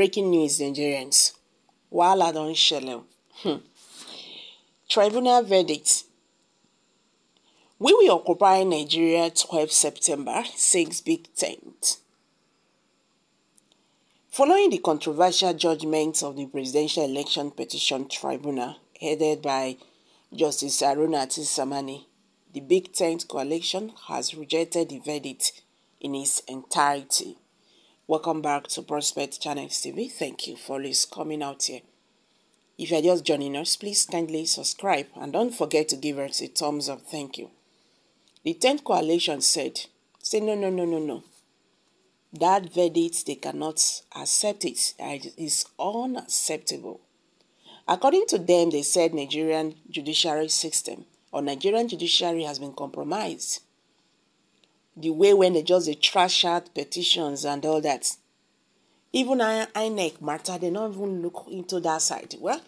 Breaking news, Nigerians. Wahala don shele. Tribunal verdict. We will occupy Nigeria 12 September, 6 Big Tent. Following the controversial judgment of the Presidential Election Petition Tribunal, headed by Justice Haruna Samani, the Big Tent coalition has rejected the verdict in its entirety. Welcome back to Prospect Channels TV. Thank you for always coming out here. If you are just joining us, please kindly subscribe and don't forget to give us a thumbs up. Thank you. The 10th coalition said, no. That verdict, they cannot accept it. It is unacceptable. According to them, they said Nigerian judiciary system or Nigerian judiciary has been compromised. The way when they trash out petitions and all that. Even INEC matter, they don't even look into that side. Well,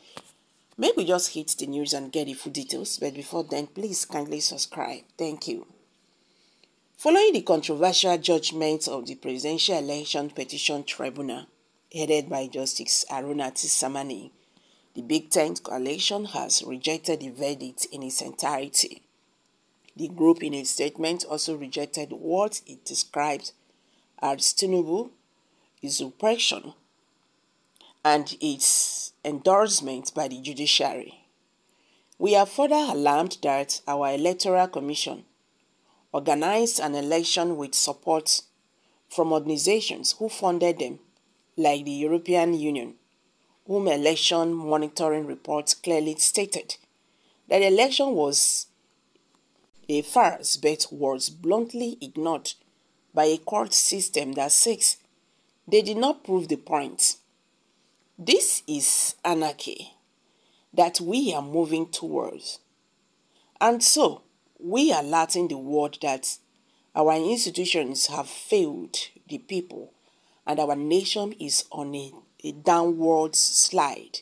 maybe we just hit the news and get the full details. But before then, please kindly subscribe. Thank you. Following the controversial judgment of the Presidential Election Petition Tribunal, headed by Justice Haruna Samani, the Big Tent coalition has rejected the verdict in its entirety. The group in its statement also rejected what it describes as TInubu usurpation and its endorsement by the judiciary. We are further alarmed that our Electoral Commission organized an election with support from organizations who funded them, like the European Union, whom election monitoring reports clearly stated that the election was a farce but was bluntly ignored by a court system that says they did not prove the point. This is anarchy that we are moving towards. And so, we are alerting the world that our institutions have failed the people and our nation is on a downward slide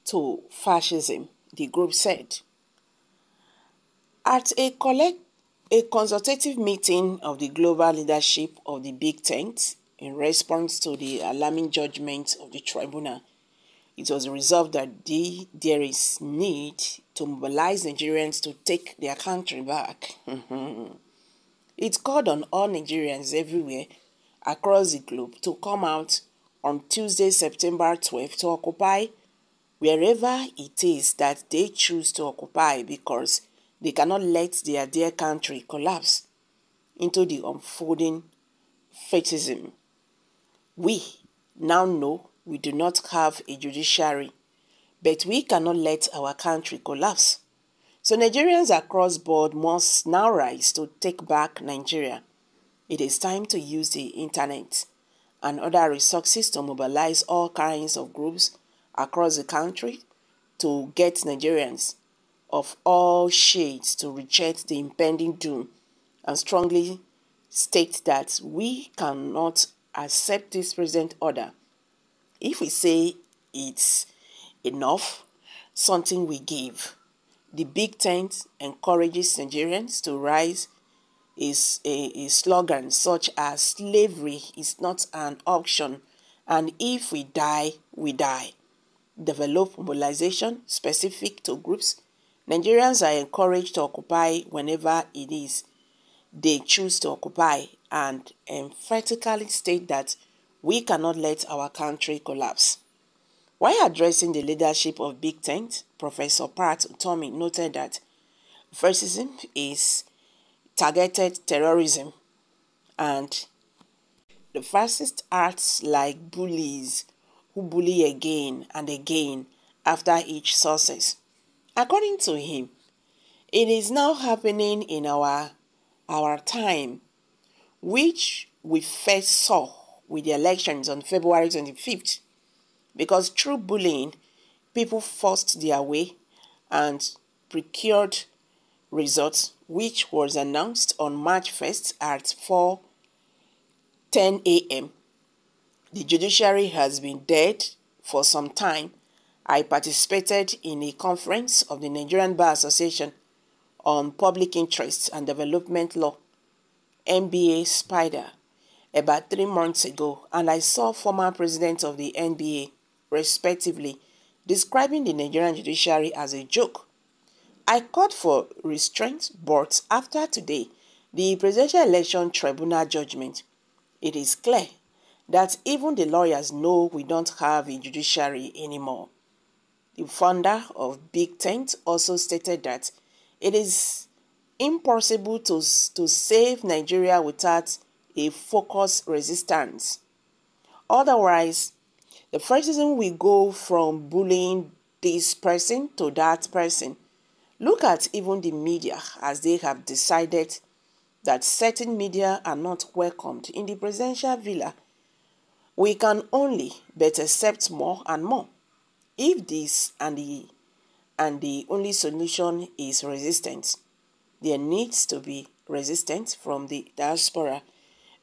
to fascism, the group said. At a consultative meeting of the global leadership of the Big Tent in response to the alarming judgment of the tribunal, it was resolved that there is need to mobilize Nigerians to take their country back. It called on all Nigerians everywhere across the globe to come out on Tuesday, September 12th to occupy wherever it is that they choose to occupy because they cannot let their dear country collapse into the unfolding fascism. We now know we do not have a judiciary, but we cannot let our country collapse. So Nigerians across board must now rise to take back Nigeria. It is time to use the internet and other resources to mobilize all kinds of groups across the country to get Nigerians of all shades to reject the impending doom and strongly state that we cannot accept this present order. If we say it's enough, something we give. The Big Tent encourages Nigerians to rise is a slogan such as slavery is not an option and if we die, we die. Develop mobilization specific to groups. Nigerians are encouraged to occupy whenever it is they choose to occupy and emphatically state that we cannot let our country collapse. While addressing the leadership of Big Tent, Professor Pat Tommy noted that fascism is targeted terrorism and the fascist acts like bullies who bully again and again after each success. According to him, it is now happening in our time, which we first saw with the elections on February 25th, because through bullying, people forced their way and procured results, which was announced on March 1st at 4:10 a.m. The judiciary has been dead for some time. I participated in a conference of the Nigerian Bar Association on Public Interest and Development Law, NBA Spider, about 3 months ago, and I saw former president of the NBA, respectively, describing the Nigerian judiciary as a joke. I called for restraint, but after today, the Presidential Election Tribunal judgment, it is clear that even the lawyers know we don't have a judiciary anymore. The founder of Big Tent also stated that it is impossible to save Nigeria without a focused resistance. Otherwise, the president will go from bullying this person to that person. Look at even the media, as they have decided that certain media are not welcomed in the presidential villa. We can only but accept more and more. If this and the only solution is resistance, there needs to be resistance from the diaspora,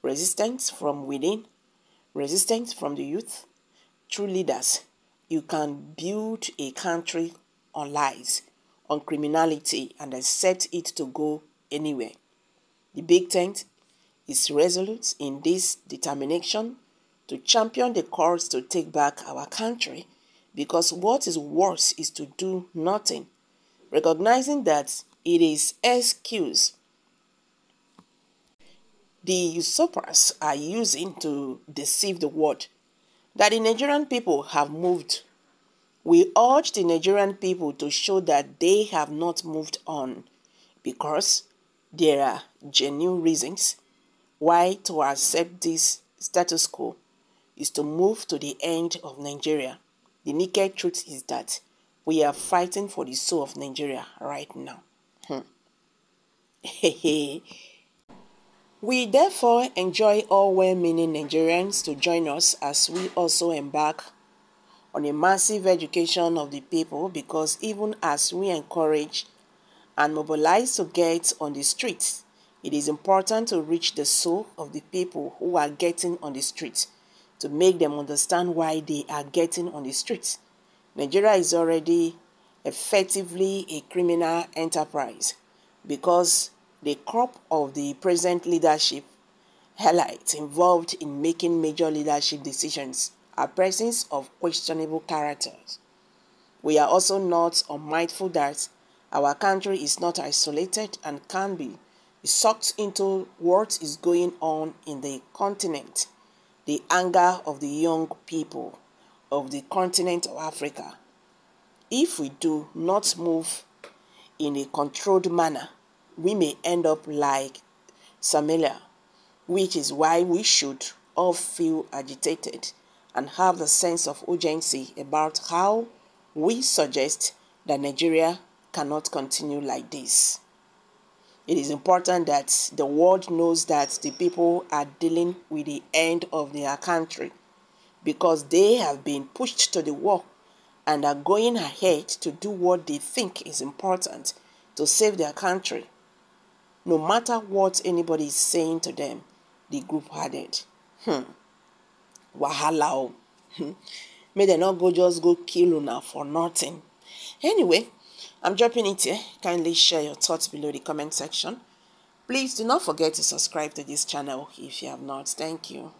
resistance from within, resistance from the youth. True leaders, you can build a country on lies, on criminality, and accept it to go anywhere. The Big Tent is resolute in this determination to champion the cause to take back our country, because what is worse is to do nothing, recognizing that it is excuse the usurpers are using to deceive the world that the Nigerian people have moved. We urge the Nigerian people to show that they have not moved on, because there are genuine reasons why to accept this status quo is to move to the end of Nigeria. The naked truth is that we are fighting for the soul of Nigeria right now. We therefore enjoy all well-meaning Nigerians to join us as we also embark on a massive education of the people, because even as we encourage and mobilize to get on the streets, it is important to reach the soul of the people who are getting on the streets, to make them understand why they are getting on the streets. Nigeria is already effectively a criminal enterprise, because the crop of the present leadership highlights involved in making major leadership decisions are persons of questionable characters. We are also not unmindful that our country is not isolated and can be sucked into what is going on in the continent. The anger of the young people of the continent of Africa. If we do not move in a controlled manner, we may end up like Somalia, which is why we should all feel agitated and have the sense of urgency about how we suggest that Nigeria cannot continue like this. It is important that the world knows that the people are dealing with the end of their country, because they have been pushed to the wall and are going ahead to do what they think is important to save their country. No matter what anybody is saying to them, the group added. Wahala. May they not just go kill una for nothing. Anyway, I'm dropping it here. Kindly share your thoughts below the comment section. Please do not forget to subscribe to this channel if you have not. Thank you.